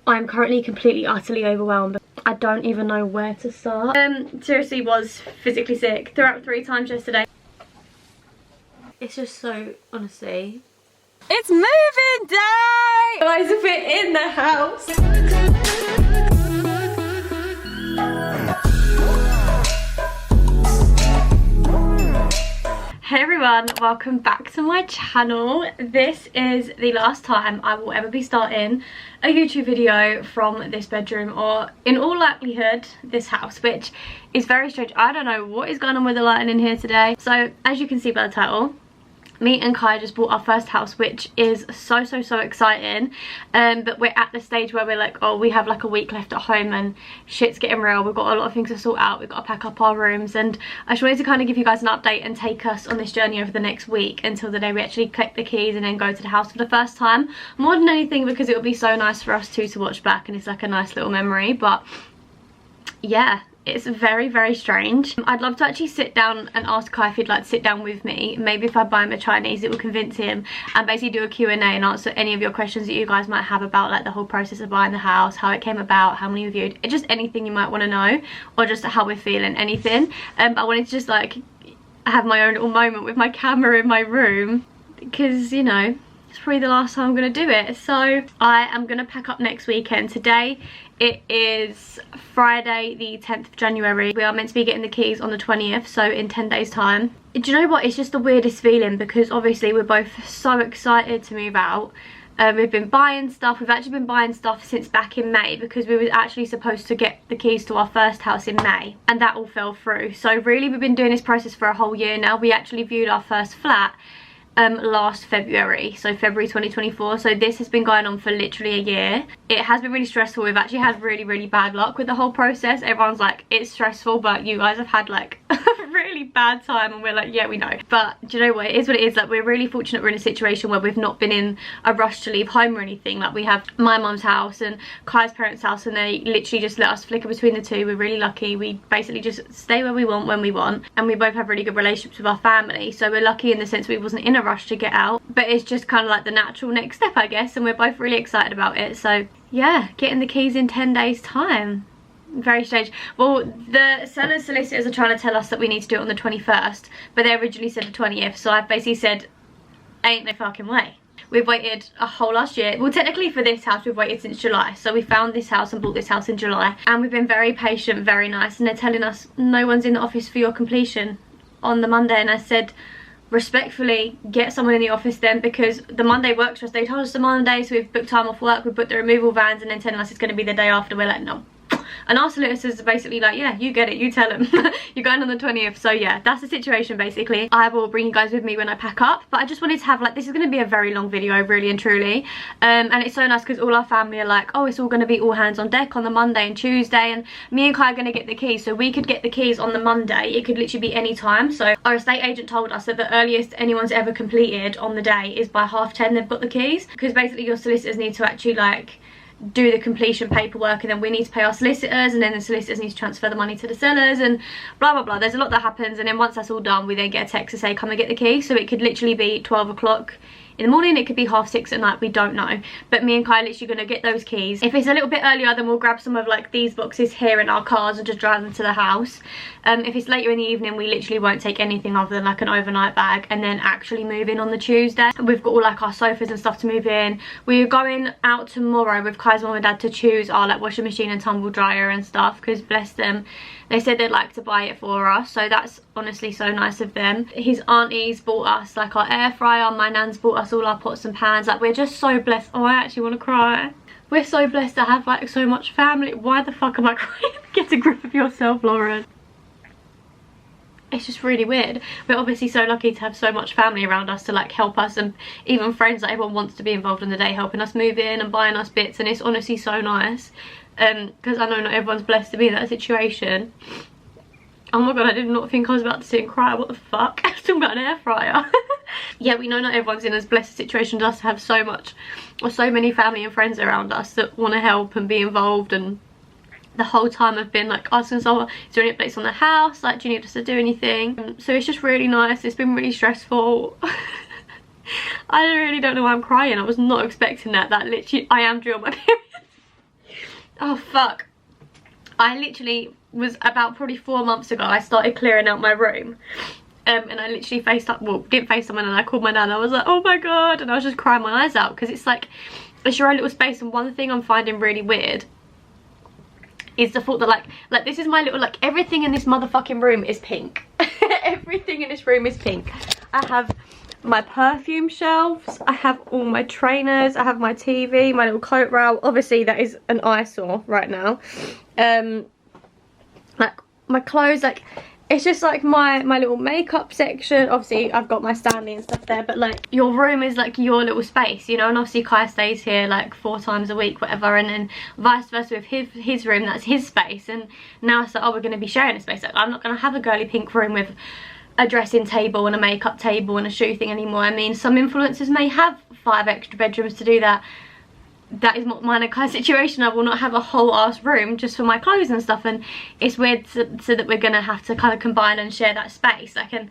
I'm currently completely utterly overwhelmed. I don't even know where to start. Seriously was physically sick. Threw up 3 times yesterday. It's just so, honestly, it's moving day! Guys, if we're in the house. Hey everyone, welcome back to my channel. This is the last time I will ever be starting a YouTube video from this bedroom, or in all likelihood this house, which is very strange. I don't know what is going on with the lighting in here today. So as you can see by the title, me and Kai just bought our first house, which is so exciting, but we're at the stage where we're like, oh, we have like a week left at home and shit's getting real. We've got a lot of things to sort out. We've got to pack up our rooms, and I just wanted to kind of give you guys an update and take us on this journey over the next week until the day we actually collect the keys and then go to the house for the first time, more than anything because it would be so nice for us two to watch back, and it's like a nice little memory. But yeah, it's very strange. I'd love to actually sit down and ask Kai if he'd like to sit down with me. Maybe if I buy him a Chinese, it will convince him, and basically do a Q&A and answer any of your questions that you guys might have about like the whole process of buying the house, how it came about, how many reviewed, just anything you might want to know, or just how we're feeling, anything. But I wanted to just like have my own little moment with my camera in my room, because you know, it's probably the last time I'm going to do it. So I am going to pack up next weekend. Today it is Friday the 10th of January. We are meant to be getting the keys on the 20th, so in 10 days time. Do you know what, it's just the weirdest feeling, because obviously we're both so excited to move out. We've been buying stuff. We've actually been buying stuff since back in May, because we were actually supposed to get the keys to our first house in May, and that all fell through. So really we've been doing this process for a whole year now. We actually viewed our first flat last February, so February 2024. So this has been going on for literally a year. It has been really stressful. We've actually had really bad luck with the whole process. Everyone's like, it's stressful, but you guys have had like a really bad time, and we're like, yeah, we know. But do you know what, it is what it is. Like, we're really fortunate we're in a situation where we've not been in a rush to leave home or anything. Like, we have my mum's house and Kai's parents' house, and they literally just let us flicker between the two. We're really lucky. We basically just stay where we want when we want, and we both have really good relationships with our family, so we're lucky in the sense we wasn't in a rush to get out. But it's just kind of like the natural next step, I guess, and we're both really excited about it. So yeah, getting the keys in 10 days time. Very strange. Well, the seller's solicitors are trying to tell us that we need to do it on the 21st, but they originally said the 20th, so I've basically said ain't no fucking way. We've waited a whole last year. Well, technically for this house we've waited since July. So we found this house and bought this house in July, and we've been very patient, very nice, and they're telling us no one's in the office for your completion on the Monday. And I said, respectfully, get someone in the office then, because the Monday works for us. They told us the Monday, so we've booked time off work, we've booked the removal vans, and then telling us it's going to be the day after. We're like, no. And our solicitors are basically like, yeah, you get it, you tell them. You're going on the 20th. So yeah, that's the situation basically. I will bring you guys with me when I pack up, but I just wanted to have like, this is going to be a very long video, really and truly, and it's so nice because all our family are like, oh, it's all going to be all hands on deck on the Monday and Tuesday, and me and Kai are going to get the keys, so we could get the keys on the Monday. It could literally be any time. So our estate agent told us that the earliest anyone's ever completed on the day is by 10:30 they've got the keys, because basically your solicitors need to actually like do the completion paperwork, and then we need to pay our solicitors, and then the solicitors need to transfer the money to the sellers, and blah blah. There's a lot that happens, and then once that's all done we then get a text to say come and get the key. So it could literally be 12 o'clock in the morning, it could be 6:30 at night, we don't know. But me and Kai are literally going to get those keys. If it's a little bit earlier, then we'll grab some of like these boxes here in our cars and just drive them to the house. If it's later in the evening, we literally won't take anything other than like an overnight bag, and then actually move in on the Tuesday. We've got all like our sofas and stuff to move in. We're going out tomorrow with Kai's mum and dad to choose our like washing machine and tumble dryer and stuff, because bless them, they said they'd like to buy it for us, so that's honestly so nice of them. His aunties bought us like our air fryer, my nan's bought us all our pots and pans. Like, we're just so blessed. Oh, I actually want to cry. We're so blessed to have like so much family. Why the fuck am I crying? Get a grip of yourself, Lauren. It's just really weird. We're obviously so lucky to have so much family around us to like help us, and even friends that everyone wants to be involved in the day, helping us move in and buying us bits, and it's honestly so nice. Because I know not everyone's blessed to be in that situation. Oh my god, I did not think I was about to sit and cry. What the fuck? I was talking about an air fryer. Yeah, we know not everyone's in as blessed a situation as us to have so much, or so many family and friends around us that want to help and be involved, and the whole time I've been like asking someone, is there any updates on the house, like do you need us to do anything? So it's just really nice. It's been really stressful. I really don't know why I'm crying. I was not expecting that. That literally, I am due on my period. Oh fuck, I literally was about probably 4 months ago, I started clearing out my room. And I literally didn't FaceTime, and I called my nan. I was like, oh my god, and I was just crying my eyes out, because it's like, it's your own little space. And one thing I'm finding really weird is the thought that like this is my little, like, everything in this motherfucking room is pink. Everything in this room is pink. I have my perfume shelves, I have all my trainers, I have my TV, my little coat rail. Obviously that is an eyesore right now. Like my clothes, like, it's just like my little makeup section. Obviously I've got my Stanley and stuff there, but like, your room is like your little space, you know. And obviously Kai stays here like 4 times a week, whatever, and then vice versa with his room, that's his space. And now it's like, oh, we're going to be sharing a space. Like, I'm not going to have a girly pink room with a dressing table and a makeup table and a shoe thing anymore. I mean, some influencers may have 5 extra bedrooms to do that. That is not mine and Kai's situation. I will not have a whole ass room just for my clothes and stuff, and it's weird so that we're gonna have to kind of combine and share that space. Like, and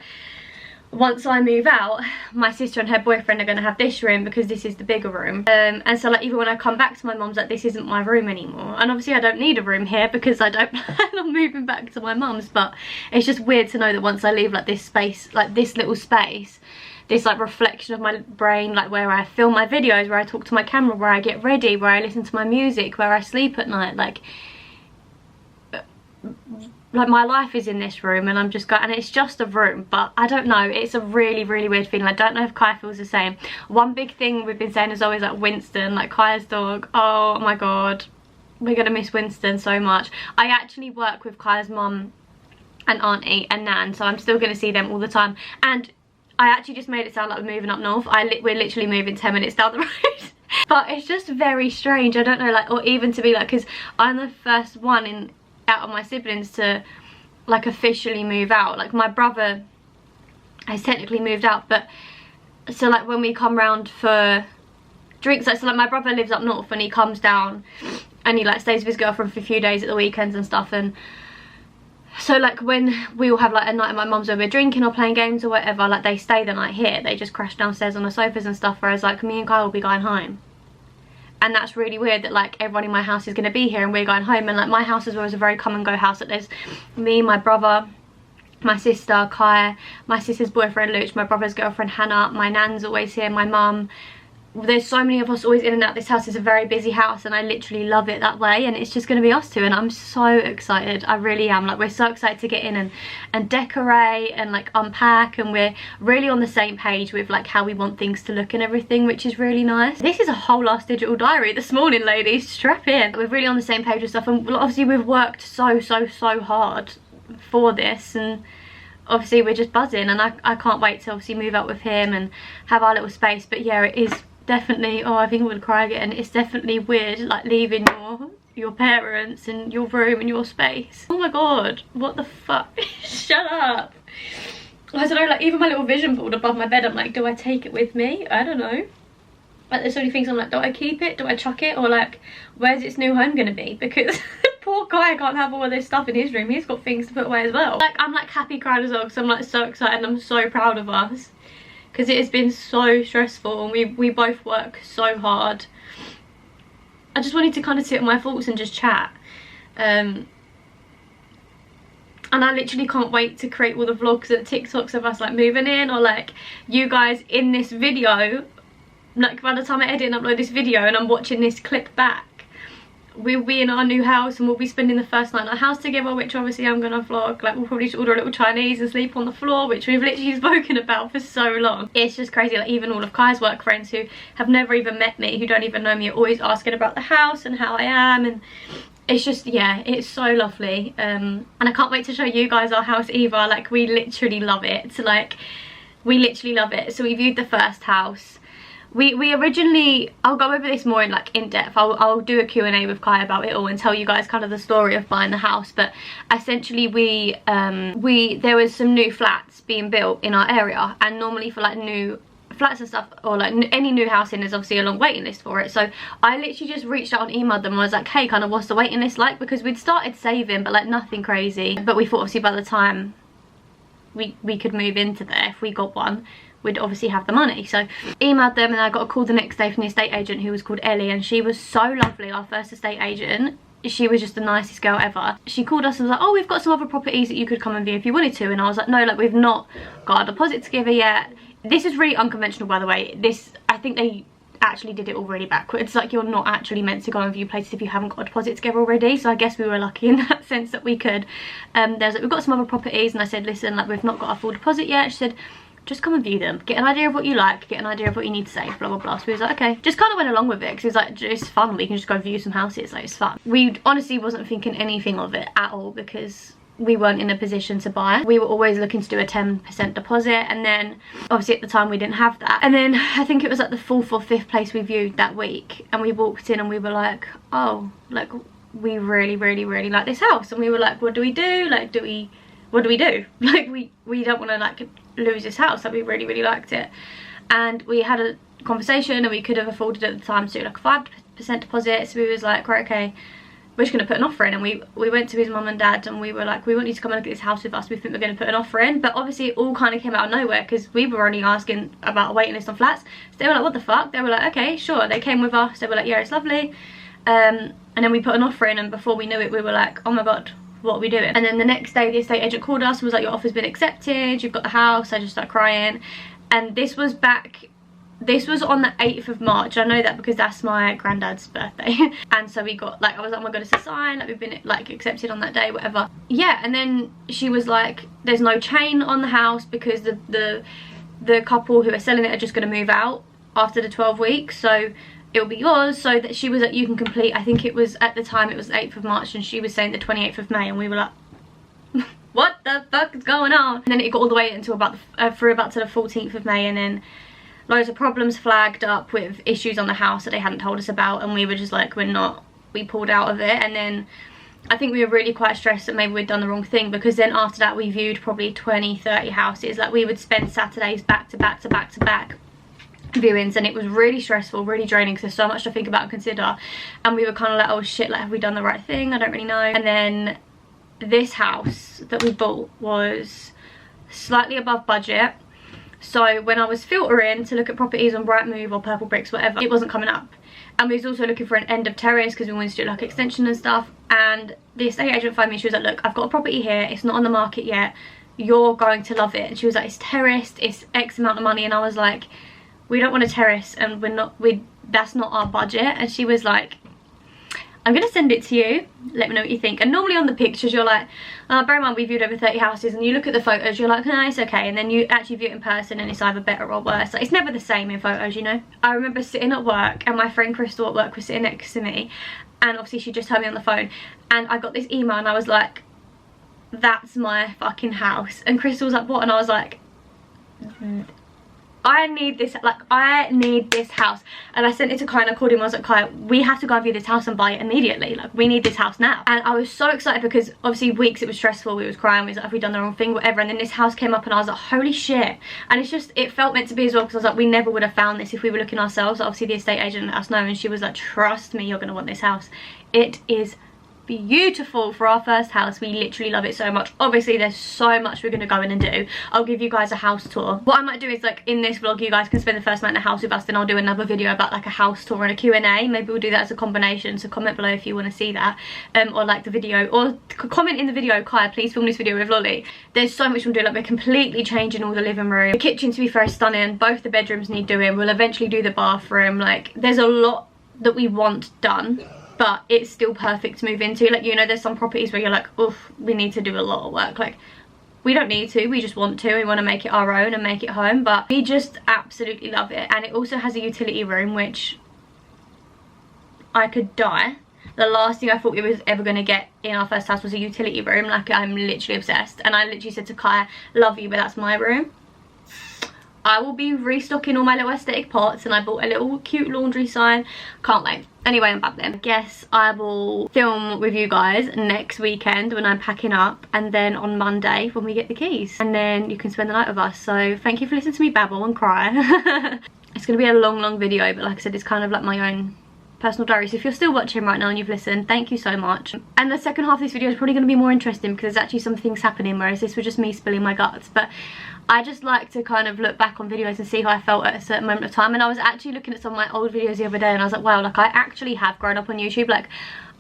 once I move out, my sister and her boyfriend are gonna have this room because this is the bigger room. And so like, even when I come back to my mum's, like, this isn't my room anymore. And obviously I don't need a room here because I don't plan on moving back to my mum's, but it's just weird to know that once I leave like this space, like this little space, this like reflection of my brain, like where I film my videos, where I talk to my camera, where I get ready, where I listen to my music, where I sleep at night, like my life is in this room. And I'm just and it's just a room, but I don't know, it's a really, really weird feeling. I don't know if Kai feels the same. One big thing we've been saying is always like Winston, like Kai's dog. Oh my god, we're gonna miss Winston so much. I actually work with Kai's mum and auntie and nan, so I'm still gonna see them all the time. And I actually just made it sound like we're moving up north. We're literally moving 10 minutes down the road. But it's just very strange. I don't know, like, or even to be like, because I'm the first one out of my siblings to like officially move out. Like, my brother has technically moved out, but so like when we come round for drinks, like, so like my brother lives up north and he comes down and he like stays with his girlfriend for a few days at the weekends and stuff. And so like when we all have like a night at my mum's where we're drinking or playing games or whatever, like they stay the night here. They just crash downstairs on the sofas and stuff, whereas like me and Kyle will be going home. And that's really weird that like everyone in my house is going to be here and we're going home. And like my house as well is a very come and go house. Like there's me, my brother, my sister, Kai, my sister's boyfriend Luch, my brother's girlfriend Hannah, my nan's always here, my mum. There's so many of us always in and out. This house is a very busy house and I literally love it that way, and it's just going to be us two, and I'm so excited. I really am. Like, we're so excited to get in and decorate and like unpack, and we're really on the same page with like how we want things to look and everything, which is really nice. This is a whole last digital diary this morning, ladies. Strap in. We're really on the same page with stuff, and obviously we've worked so hard for this, and obviously we're just buzzing, and I can't wait to obviously move out with him and have our little space. But yeah, it is definitely, oh, I think I'm gonna cry again. It's definitely weird, like leaving your parents and your room and your space. Oh my god, what the fuck? Shut up. I don't know, like even my little vision board above my bed, I'm like, do I take it with me? I don't know. Like, there's so many things I'm like, do I keep it? Do I chuck it? Or like, where's its new home gonna be? Because poor guy can't have all of this stuff in his room. He's got things to put away as well. Like, I'm like happy crying as well because I'm like so excited and I'm so proud of us. Because it has been so stressful and we both work so hard. I just wanted to kind of sit on my thoughts and just chat. And I literally can't wait to create all the vlogs and TikToks of us like moving in, or like you guys in this video. Like by the time I edit and upload this video and I'm watching this clip back, we'll be in our new house and we'll be spending the first night in our house together, which obviously I'm gonna vlog. Like, we'll probably just order a little Chinese and sleep on the floor, which we've literally spoken about for so long. It's just crazy. Like, even all of Kai's work friends who have never even met me, who don't even know me, are always asking about the house and how I am, and it's just, yeah, it's so lovely. And I can't wait to show you guys our house either. Like, we literally love it. So like, we literally love it. So we viewed the first house. We originally, I'll go over this more in depth. I'll do a Q&A with Kai about it all and tell you guys kind of the story of buying the house. But essentially there was some new flats being built in our area, and normally for like new flats and stuff, or like any new house in, there's obviously a long waiting list for it. So I literally just reached out and emailed them and I was like, hey, kind of what's the waiting list like? Because we'd started saving, but like nothing crazy. But we thought obviously by the time we could move into there, if we got one, we'd obviously have the money. So emailed them, and I got a call the next day from the estate agent, who was called Ellie, and she was so lovely. Our first estate agent, she was just the nicest girl ever. She called us and was like, oh, we've got some other properties that you could come and view if you wanted to. And I was like, no, like, we've not got a deposit together yet. This is really unconventional, by the way. This, I think they actually did it all really backwards. Like, you're not actually meant to go and view places if you haven't got a deposit together already. So I guess we were lucky in that sense that we could. There's like, we've got some other properties, and I said, listen, like, we've not got our full deposit yet. She said, just come and view them, get an idea of what you like, get an idea of what you need to save, blah blah blah. So we was like, okay, just kind of went along with it, because it was like, it's fun, we can just go view some houses, like, it's fun. We honestly wasn't thinking anything of it at all, because we weren't in a position to buy. We were always looking to do a 10% deposit, and then obviously at the time we didn't have that. And then I think it was like the 4th or 5th place we viewed that week, and we walked in and we were like, oh, like, we really like this house. And we were like, what do we do? Like, what do we do? Like, we don't want to like lose this house. Like, we really liked it. And we had a conversation, and we could have afforded at the time to do like a 5% deposit. So we was like, right, okay, we're just going to put an offer in. And we went to his mum and dad, and we were like, we want you to come and look at this house with us. We think we're going to put an offer in. But obviously it all kind of came out of nowhere, because we were only asking about a waiting list on flats. So they were like, what the fuck? They were like, okay, sure. They came with us. They were like, yeah, it's lovely. And then we put an offer in, and before we knew it, we were like, oh my god, what are we doing? And then the next day the estate agent called us and was like, your offer's been accepted, you've got the house. I just started crying. And this was on the 8th of March. I know that because that's my granddad's birthday. And so we got, like, I was like, oh my god, it's a sign, like, we've been like accepted on that day, whatever. Yeah. And then she was like, there's no chain on the house, because the couple who are selling it are just going to move out after the 12 weeks, so it'll be yours. So that she was like, you can complete, I think it was, at the time it was 8th of March, and she was saying the 28th of May, and we were like, what the fuck is going on? And then it got all the way until about through about to the 14th of May, and then loads of problems flagged up with issues on the house that they hadn't told us about, and we were just like, we pulled out of it. And then I think we were really quite stressed that maybe we'd done the wrong thing, because then after that we viewed probably 20-30 houses. Like, we would spend Saturdays back to back viewings, and it was really stressful, really draining, because there's so much to think about and consider. And we were kind of like, oh shit, like, have we done the right thing? I don't really know. And then this house that we bought was slightly above budget. So when I was filtering to look at properties on Rightmove or Purple Bricks, whatever, it wasn't coming up. And we was also looking for an end of terrace, because we wanted to do like extension and stuff. And the estate agent phoned me. She was like, look, I've got a property here, it's not on the market yet, you're going to love it. And she was like, it's terraced, it's X amount of money. And I was like, we don't want a terrace, and that's not our budget. And she was like, I'm gonna send it to you, let me know what you think. And normally on the pictures you're like, bear in mind we viewed over 30 houses, and you look at the photos, you're like, no, it's okay. And then you actually view it in person, and it's either better or worse. Like, it's never the same in photos, you know. I remember sitting at work, and my friend Crystal at work was sitting next to me, and obviously she just heard me on the phone, and I got this email, and I was like, that's my fucking house. And Crystal was like, what? And I was like, I need this, like, I need this house. And I sent it to Kai, and I called him. I was like, Kai, we have to go and view this house and buy it immediately. Like, we need this house now. And I was so excited, because obviously weeks it was stressful, we was crying, we was like, have we done the wrong thing, whatever. And then this house came up, and I was like, holy shit. And it's just, it felt meant to be as well, because I was like, we never would have found this if we were looking ourselves. Obviously the estate agent let us know, and she was like, trust me, you're gonna want this house. It is beautiful for our first house. We literally love it so much. Obviously there's so much we're going to go in and do. I'll give you guys a house tour. What I might do is, like, in this vlog you guys can spend the first night in the house with us, then I'll do another video about like a house tour and a Q&A. Maybe we'll do that as a combination, so comment below if you want to see that, or like the video, or comment in the video, Kai, please film this video with Lolly. There's so much we'll do. Like, we're completely changing all the living room. The kitchen, to be fair, is stunning. Both the bedrooms need doing. We'll eventually do the bathroom. Like, there's a lot that we want done, but it's still perfect to move into. Like, you know, there's some properties where you're like, oof, we need to do a lot of work. Like, we don't need to, we just want to. We want to make it our own and make it home, but we just absolutely love it. And it also has a utility room, which I could die. The last thing I thought we was ever going to get in our first house was a utility room. Like, I'm literally obsessed. And I literally said to Kai, love you, but that's my room. I will be restocking all my little aesthetic pots, and I bought a little cute laundry sign. Can't wait. Anyway, I'm back then. I guess I will film with you guys next weekend when I'm packing up, and then on Monday when we get the keys, and then you can spend the night with us. So thank you for listening to me babble and cry. It's gonna be a long video, but like I said, it's kind of like my own personal diary. So if you're still watching right now and you've listened, thank you so much. And the second half of this video is probably going to be more interesting because there's actually some things happening, whereas this was just me spilling my guts. But I just like to kind of look back on videos and see how I felt at a certain moment of time. And I was actually looking at some of my old videos the other day and I was like, wow, like I actually have grown up on YouTube. Like,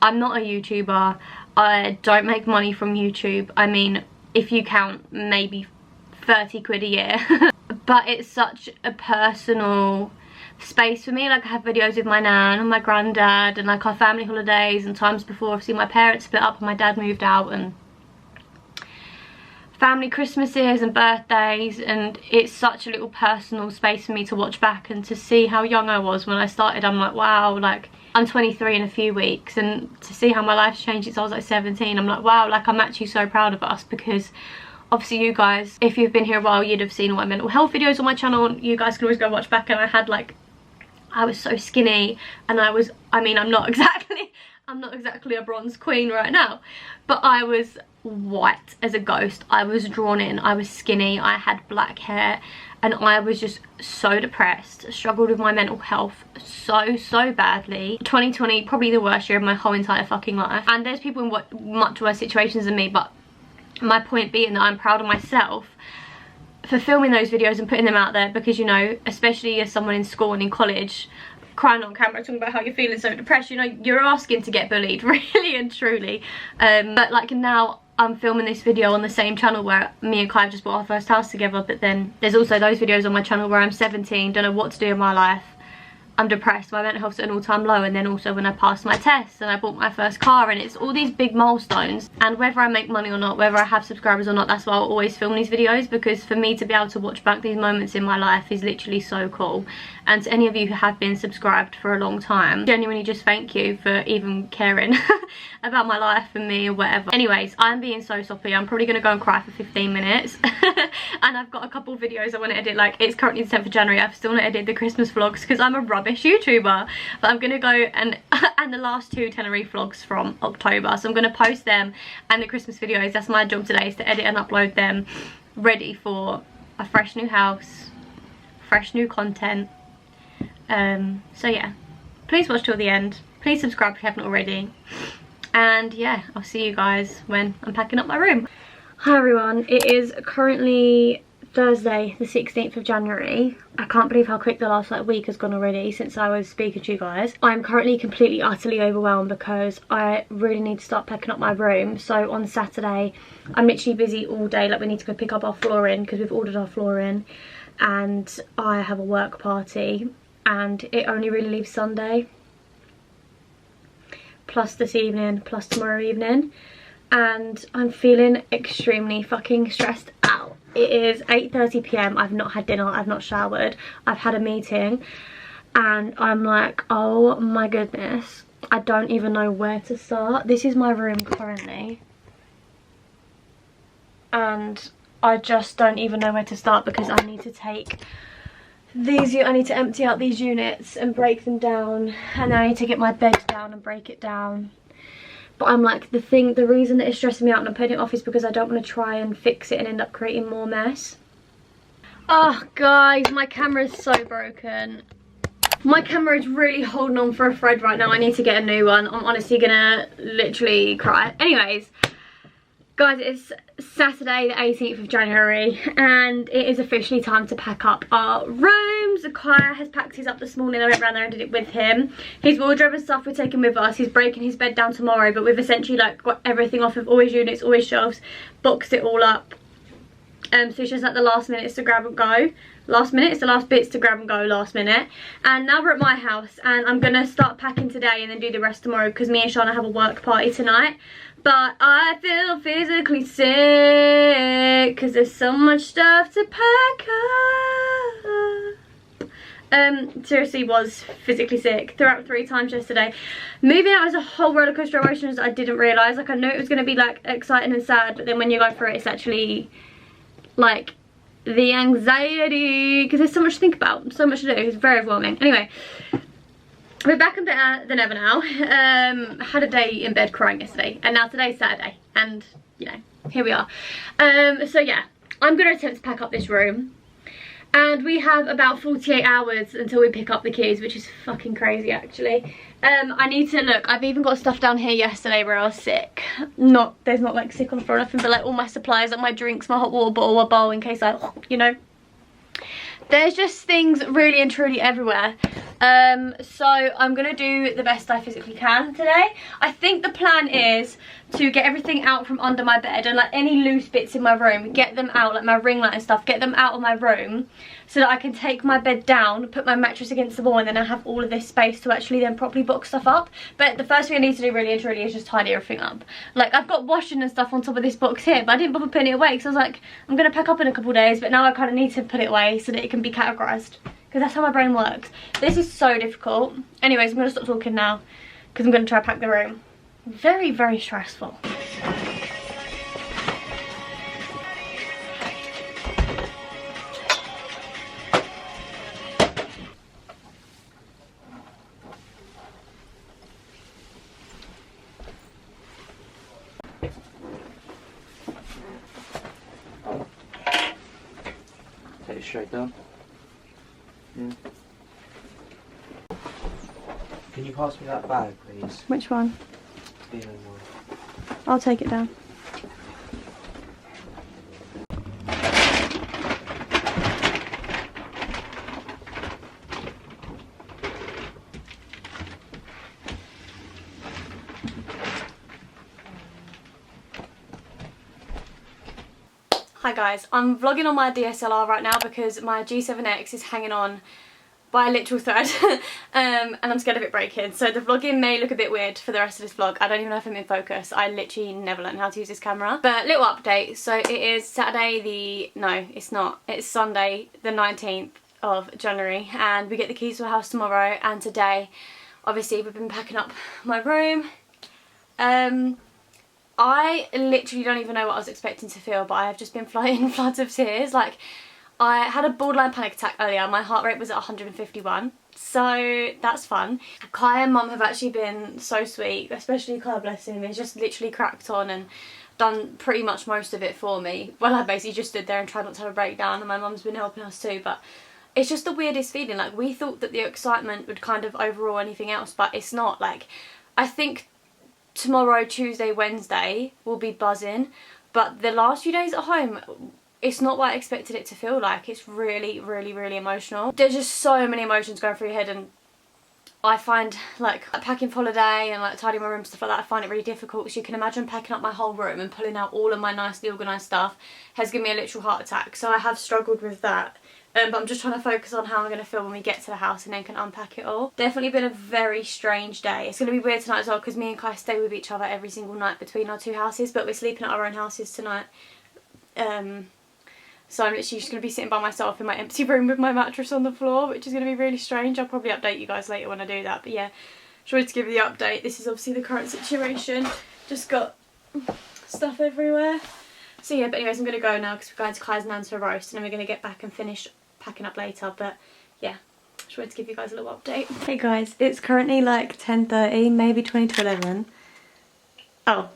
I'm not a YouTuber. I don't make money from YouTube. I mean, if you count, maybe 30 quid a year. But it's such a personal space for me. Like, I have videos with my nan and my granddad and like our family holidays and times before obviously my parents split up and my dad moved out, and family Christmases and birthdays, and it's such a little personal space for me to watch back and to see how young I was when I started. I'm like, wow, like I'm 23 in a few weeks, and to see how my life's changed since I was like 17, I'm like, wow, like I'm actually so proud of us, because obviously you guys, if you've been here a while, you'd have seen all my mental health videos on my channel. You guys can always go watch back, and I had like, I was so skinny, and I mean I'm not exactly a bronze queen right now, but I was white as a ghost. I was drawn in, I was skinny, I had black hair, and I was just so depressed, struggled with my mental health so badly. 2020, probably the worst year of my whole entire fucking life, and there's people in much worse situations than me, but my point being that I'm proud of myself for filming those videos and putting them out there, because, you know, especially as someone in school and in college, crying on camera talking about how you're feeling so depressed, you know, you're asking to get bullied, really and truly. But like now I'm filming this video on the same channel where me and Kai have just bought our first house together, but then there's also those videos on my channel where I'm 17, don't know what to do in my life, I'm depressed, my mental health's at an all-time low, and then also when I passed my tests and I bought my first car, and it's all these big milestones. And whether I make money or not, whether I have subscribers or not, that's why I'll always film these videos, because for me to be able to watch back these moments in my life is literally so cool. And to any of you who have been subscribed for a long time, genuinely just thank you for even caring about my life and me or whatever. Anyways, I'm being so soppy. I'm probably gonna go and cry for 15 minutes. And I've got a couple of videos I want to edit. Like, it's currently the 10th of January. I've still not edited the Christmas vlogs because I'm a rubbish YouTuber. But I'm gonna go and the last two Tenerife vlogs from October. So I'm gonna post them and the Christmas videos. That's my job today, is to edit and upload them, ready for a fresh new house, fresh new content. So yeah, please watch till the end. Please subscribe if you haven't already. And yeah, I'll see you guys when I'm packing up my room. Hi everyone, it is currently Thursday the 16th of January. I can't believe how quick the last like week has gone already since I was speaking to you guys. I'm currently completely utterly overwhelmed because I really need to start packing up my room. So on Saturday I'm literally busy all day. Like, we need to go pick up our flooring because we've ordered our flooring, and I have a work party, and it only really leaves Sunday, plus this evening, plus tomorrow evening, and I'm feeling extremely fucking stressed out. It is 8:30 p.m. I've not had dinner, I've not showered, I've had a meeting, and I'm like, oh my goodness, I don't even know where to start. This is my room currently, and I just don't even know where to start, because I need to take these, I need to empty out these units and break them down, and then I need to get my bed down and break it down. But I'm like, the reason that it's stressing me out and I'm putting it off is because I don't want to try and fix it and end up creating more mess. Oh guys, my camera is so broken. My camera is really holding on for a thread right now. I need to get a new one. I'm honestly gonna literally cry. Anyways, guys, it's Saturday the 18th of January, and it is officially time to pack up our rooms. Kaya has packed his up this morning. I went round there and did it with him. His wardrobe and stuff we're taking with us. He's breaking his bed down tomorrow, but we've essentially like got everything off of all his units, all his shelves, boxed it all up. So it's just like the last minutes to grab and go. Last minute, it's the last bits to grab and go last minute. And now we're at my house, and I'm gonna start packing today and then do the rest tomorrow, because me and Shana have a work party tonight. But I feel physically sick because there's so much stuff to pack up. Seriously was physically sick. Threw up 3 times yesterday. Moving out is a whole rollercoaster of emotions that I didn't realise. Like, I knew it was going to be like exciting and sad, but then when you go through it, it's actually like the anxiety, because there's so much to think about, so much to do. It's very overwhelming. Anyway, we're back and better than ever now. Had a day in bed crying yesterday, and now today's Saturday, and you know, here we are. So yeah, I'm gonna attempt to pack up this room, and we have about 48 hours until we pick up the keys, which is fucking crazy actually. I need to look. I've even got stuff down here yesterday where I was sick. There's not like sick on the floor or nothing, but like all my supplies, like my drinks, my hot water bottle, a bowl in case I, you know. There's just things really and truly everywhere. So I'm gonna do the best I physically can today. I think the plan is to get everything out from under my bed and like any loose bits in my room, get them out, like my ring light and stuff, get them out of my room so that I can take my bed down, put my mattress against the wall, and then I have all of this space to actually then properly box stuff up. But the first thing I need to do really and truly is just tidy everything up. Like I've got washing and stuff on top of this box here, but I didn't bother putting it away because I was like, I'm gonna pack up in a couple of days, but now I kind of need to put it away so that it can be categorized, because that's how my brain works. This is so difficult. Anyways, I'm going to stop talking now because I'm going to try to pack the room. Very, very stressful. Take it straight down. Yeah. Can you pass me that bag, please? Which one? The other one. I'll take it down. Hi guys, I'm vlogging on my DSLR right now because my G7X is hanging on by a literal thread and I'm scared of it breaking, so the vlogging may look a bit weird for the rest of this vlog. I don't even know if I'm in focus. I literally never learned how to use this camera. But little update, so it is Saturday it's Sunday the 19th of January and we get the keys to our house tomorrow, and today obviously we've been packing up my room. I literally don't even know what I was expecting to feel, but I have just been flying floods of tears. Like, I had a borderline panic attack earlier. My heart rate was at 151, so that's fun. Kai and Mum have actually been so sweet, especially Kai, bless him. He's just literally cracked on and done pretty much most of it for me. Well, I basically just stood there and tried not to have a breakdown, and my mum's been helping us too, but it's just the weirdest feeling. Like, we thought that the excitement would kind of overrule anything else, but it's not. Like, I think tomorrow, Tuesday, Wednesday will be buzzing, but the last few days at home, it's not what I expected it to feel like. It's really, really, really emotional. There's just so many emotions going through your head, and I find like packing for holiday and like tidying my room, stuff like that, I find it really difficult. So you can imagine packing up my whole room and pulling out all of my nicely organised stuff has given me a literal heart attack. So I have struggled with that. But I'm just trying to focus on how I'm going to feel when we get to the house and then can unpack it all. Definitely been a very strange day. It's going to be weird tonight as well because me and Kai stay with each other every single night between our two houses, but we're sleeping at our own houses tonight. So I'm literally just going to be sitting by myself in my empty room with my mattress on the floor, which is going to be really strange. I'll probably update you guys later when I do that, but yeah, just wanted to give you the update. This is obviously the current situation. Just got stuff everywhere. So yeah, but anyways, I'm going to go now because we're going to Kai's nan's for a roast, and then we're going to get back and finish packing up later. But yeah, just wanted to give you guys a little update. Hey guys, it's currently like 10:30, maybe 20 to 11. Oh,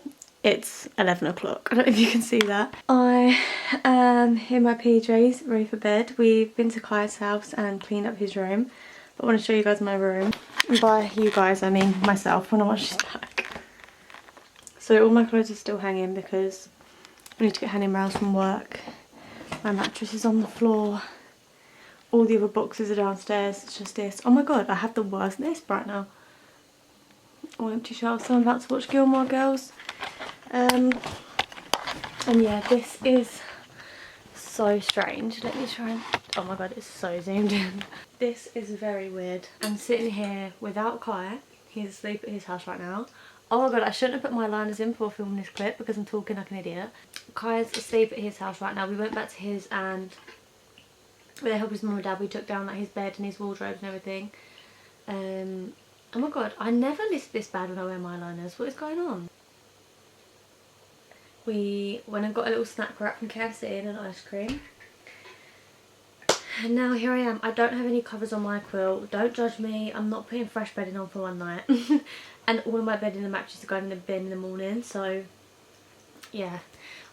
it's 11 o'clock. I don't know if you can see that. I am in my PJs, ready for bed. We've been to Kai's house and cleaned up his room. But I want to show you guys my room. And by you guys, I mean myself when I watch this back. So all my clothes are still hanging because I need to get hanging rails from work. My mattress is on the floor. All the other boxes are downstairs. It's just this. Oh my god, I have the worst lisp right now. All empty shelves. So I'm about to watch Gilmore Girls. And yeah, this is so strange. Let me try and... Oh my god, it's so zoomed in. This is very weird. I'm sitting here without Kai. He's asleep at his house right now. Oh my god, I shouldn't have put my liners in before filming this clip because I'm talking like an idiot. Kai's asleep at his house right now. We went back to his and with the help of his mum and dad, we took down like his bed and his wardrobe and everything. Oh my god, I never lisp this bad when I wear my liners. What is going on? We went and got a little snack wrap from KFC and an ice cream. And now here I am. I don't have any covers on my quilt. Don't judge me. I'm not putting fresh bedding on for one night. And all of my bedding and mattresses are going in the bin in the morning. So yeah,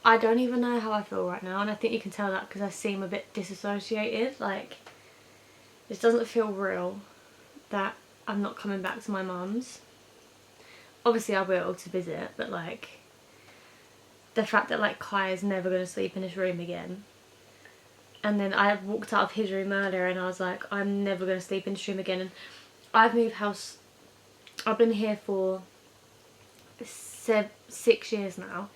I don't even know how I feel right now. And I think you can tell that because I seem a bit disassociated. Like, this doesn't feel real that I'm not coming back to my mum's. Obviously I will to visit, but like the fact that like Kai is never going to sleep in his room again. And then I walked out of his room earlier and I was like, I'm never going to sleep in this room again. And I've moved house, I've been here for 6 years now.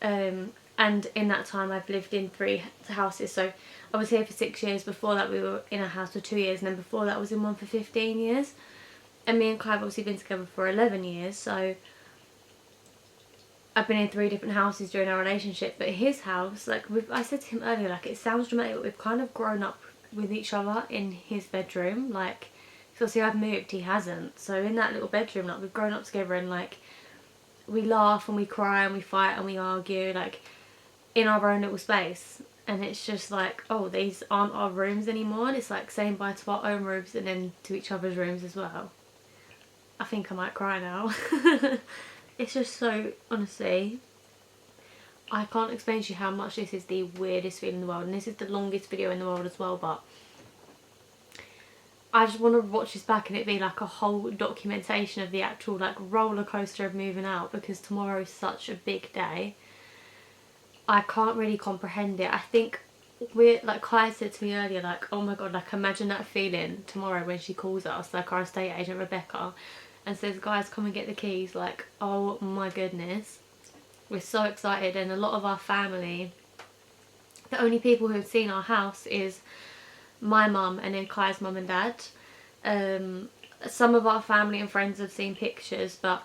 And in that time I've lived in 3 houses. So I was here for 6 years. Before that we were in a house for 2 years. And then before that I was in one for 15 years. And me and Kai have obviously been together for 11 years. So I've been in 3 different houses during our relationship. But his house, like I said to him earlier, like it sounds dramatic, but we've kind of grown up with each other in his bedroom. Like, so obviously I've moved, he hasn't. So in that little bedroom, like we've grown up together and like we laugh and we cry and we fight and we argue, like in our own little space. And it's just like, oh, these aren't our rooms anymore. And it's like saying bye to our own rooms and then to each other's rooms as well. I think I might cry now. It's just so, honestly, I can't explain to you how much this is the weirdest feeling in the world. And this is the longest video in the world as well, but I just want to watch this back and it be like a whole documentation of the actual like roller coaster of moving out, because tomorrow is such a big day. I can't really comprehend it. I think we're, like Kai said to me earlier, like, oh my god, like imagine that feeling tomorrow when she calls us, like our estate agent Rebecca, and says, guys, come and get the keys. Like, oh my goodness, we're so excited. And a lot of our family, the only people who have seen our house is my mum and then Kai's mum and dad. Some of our family and friends have seen pictures, but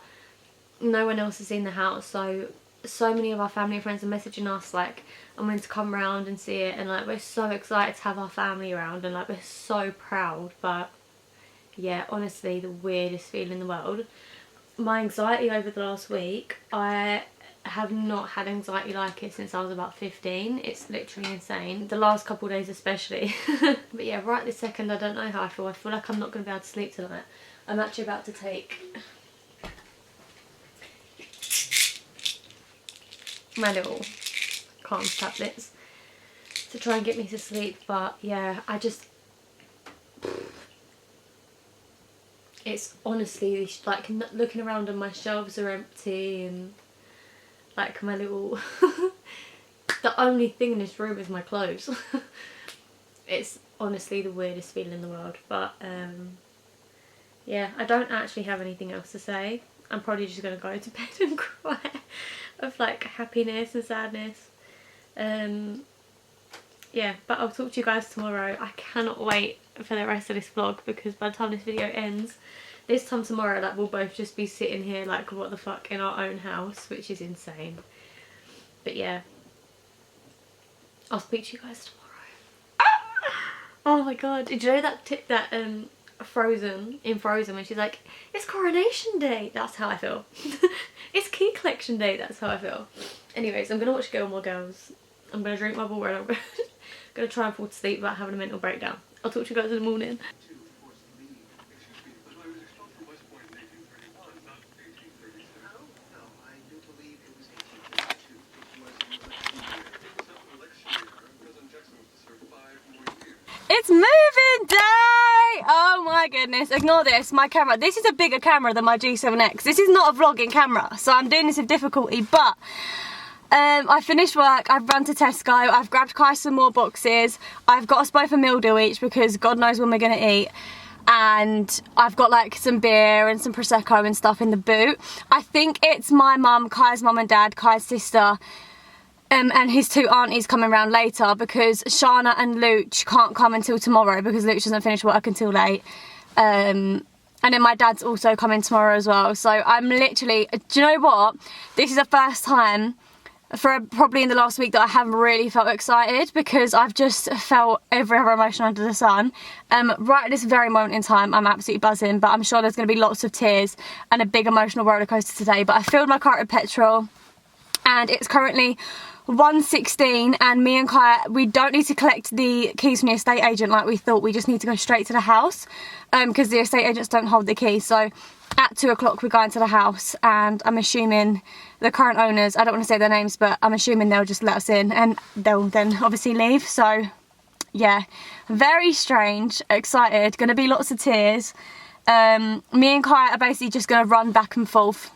no one else has seen the house. So many of our family and friends are messaging us like, I'm going to come round and see it, and like we're so excited to have our family around, and like we're so proud. But yeah, honestly, the weirdest feeling in the world. My anxiety over the last week, I have not had anxiety like it since I was about 15. It's literally insane. The last couple of days especially. But yeah, right this second I don't know how I feel. I feel like I'm not going to be able to sleep tonight. I'm actually about to take my little calm tablets to try and get me to sleep. But yeah, I just, it's honestly like looking around and my shelves are empty and like my little the only thing in this room is my clothes. It's honestly the weirdest feeling in the world. But yeah, I don't actually have anything else to say. I'm probably just gonna go to bed and cry of like happiness and sadness. Yeah, but I'll talk to you guys tomorrow. I cannot wait for the rest of this vlog, because by the time this video ends, this time tomorrow, like we'll both just be sitting here like what the fuck in our own house, which is insane. But yeah, I'll speak to you guys tomorrow. Oh my god, did you know that Frozen, in Frozen, when she's like, it's coronation day? That's how I feel. It's key collection day, that's how I feel. Anyways, I'm gonna watch Gilmore Girls. I'm gonna drink my water and I'm gonna try and fall to sleep without having a mental breakdown. I'll talk to you guys in the morning. It's moving day! Oh my goodness, ignore this, my camera. This is a bigger camera than my G7X. This is not a vlogging camera, so I'm doing this with difficulty, but I finished work, I've run to Tesco, I've grabbed Kai some more boxes, I've got us both a meal deal each because God knows when we're gonna eat, and I've got like some beer and some Prosecco and stuff in the boot. I think it's my mum, Kai's mum and dad, Kai's sister, and his 2 aunties coming round later, because Shana and Luch can't come until tomorrow because Luch doesn't finish work until late. And then my dad's also coming tomorrow as well. So I'm literally, do you know what? This is the first time for probably in the last week that I haven't really felt excited, because I've just felt every other emotion under the sun. Right at this very moment in time, I'm absolutely buzzing, but I'm sure there's going to be lots of tears and a big emotional roller coaster today. But I filled my car with petrol and it's currently 1:16, and me and Kai, we don't need to collect the keys from the estate agent like we thought. We just need to go straight to the house because the estate agents don't hold the keys. So at 2 o'clock we're going to the house, and I'm assuming the current owners, I don't want to say their names, but I'm assuming they'll just let us in and they'll then obviously leave. So yeah, very strange, excited, gonna be lots of tears. Me and Kai are basically just going to run back and forth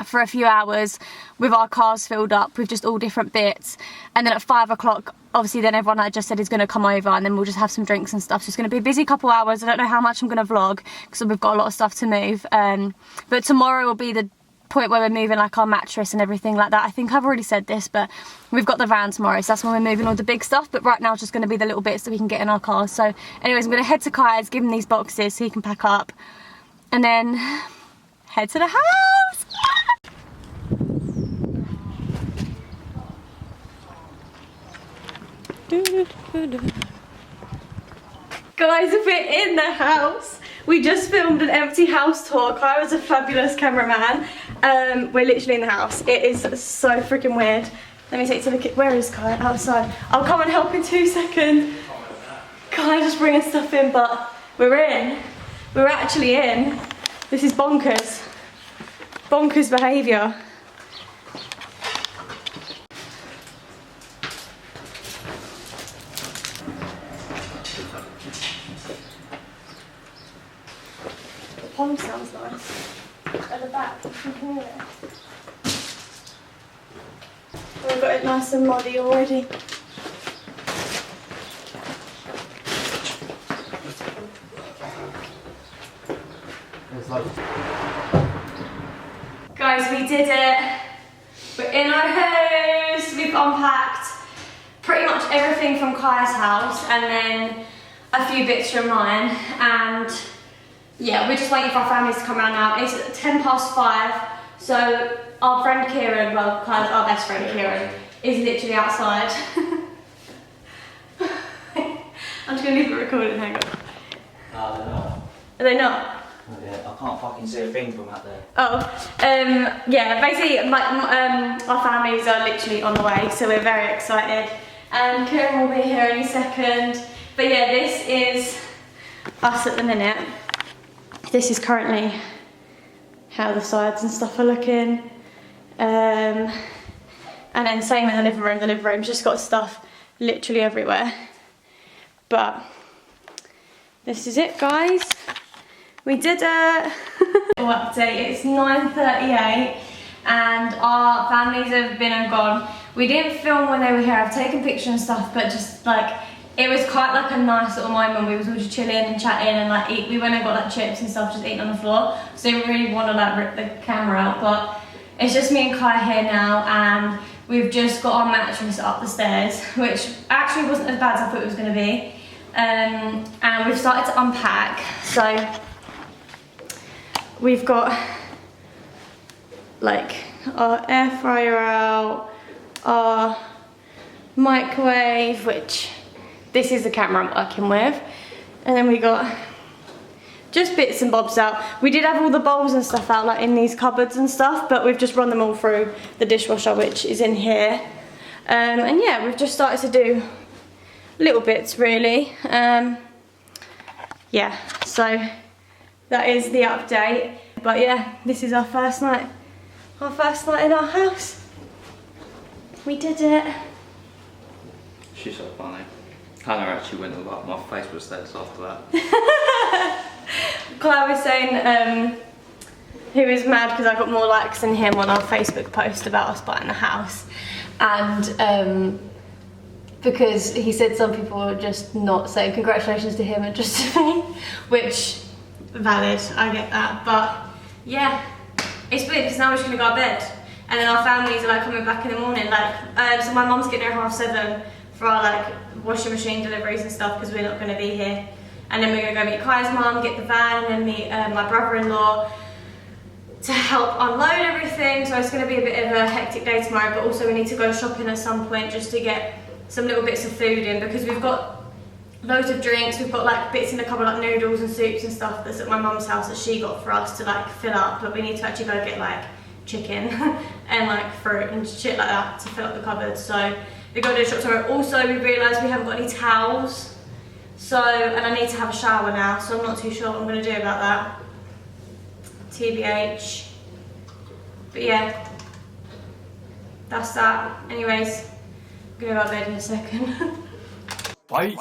for a few hours with our cars filled up with just all different bits, and then at 5 o'clock obviously then everyone I just said is going to come over, and then we'll just have some drinks and stuff. So it's going to be a busy couple hours. I don't know how much I'm going to vlog because we've got a lot of stuff to move, but tomorrow will be the point where we're moving like our mattress and everything like that. I think I've already said this, but we've got the van tomorrow, so that's when we're moving all the big stuff, but right now it's just going to be the little bits that we can get in our cars. So anyways, I'm going to head to Kai's, give him these boxes so he can pack up, and then head to the house. Guys, we're in the house. We just filmed an empty house tour. Kai was a fabulous cameraman. We're literally in the house. It is so freaking weird. Let me take to the kid. Where is Kai? Outside. I'll come and help in 2 seconds. Kai just bringing stuff in, but we're in. We're actually in. This is bonkers. Bonkers behaviour. The pond sounds nice. At the back, you can hear it. We've got it nice and muddy already. Guys, we did it. We're in our house. We've unpacked pretty much everything from Kai's house and then a few bits from mine, and yeah, we're just waiting for our families to come around now. It's 5:10, so our friend Kieran, well, Kai's our best friend Kieran, is literally outside. I'm just going to leave it recording, hang on. No, they're not. Are they not? Yeah, I can't fucking see a thing from out there. Oh, yeah, basically our families are literally on the way, so we're very excited. And Kieran will be here any second. But yeah, this is us at the minute. This is currently how the sides and stuff are looking. And then same in the living room. The living room's just got stuff literally everywhere. But this is it, guys. We did a update. It's 9:38 and our families have been and gone. We didn't film when they were here. I've taken pictures and stuff, but just like, it was quite like a nice little moment. We was all just chilling and chatting and like eat. We went and got like chips and stuff, just eating on the floor. So we really want to like rip the camera out, but it's just me and Kai here now, and we've just got our mattress up the stairs, which actually wasn't as bad as I thought it was going to be. And we've started to unpack. So we've got like our air fryer out, our microwave, which this is the camera I'm working with, and then we got just bits and bobs out. We did have all the bowls and stuff out like in these cupboards and stuff, but we've just run them all through the dishwasher, which is in here. And yeah, we've just started to do little bits really. Yeah, so that is the update. But yeah, this is our first night in our house. We did it. She's so funny. Hannah actually went up my Facebook status after that. Claire was saying he was mad because I got more likes than him on our Facebook post about us buying the house, and because he said some people were just not saying congratulations to him and just to me, which valid, I get that, but yeah, it's weird because now we're just gonna go to bed, and then our families are like coming back in the morning, like so my mum's getting here at 7:30 for our like washing machine deliveries and stuff because we're not going to be here, and then we're going to go meet Kai's mum, get the van, and then meet my brother-in-law to help unload everything. So it's going to be a bit of a hectic day tomorrow, but also we need to go shopping at some point just to get some little bits of food in, because we've got loads of drinks, we've got like bits in the cupboard like noodles and soups and stuff that's at my mum's house that she got for us to like fill up, but we need to actually go get like chicken and like fruit and shit like that to fill up the cupboard. So we got to do a shop tomorrow. Also, we realised we haven't got any towels, so, and I need to have a shower now, so I'm not too sure what I'm going to do about that. TBH. But yeah, that's that. Anyways, I'm going to go to bed in a second. Bye.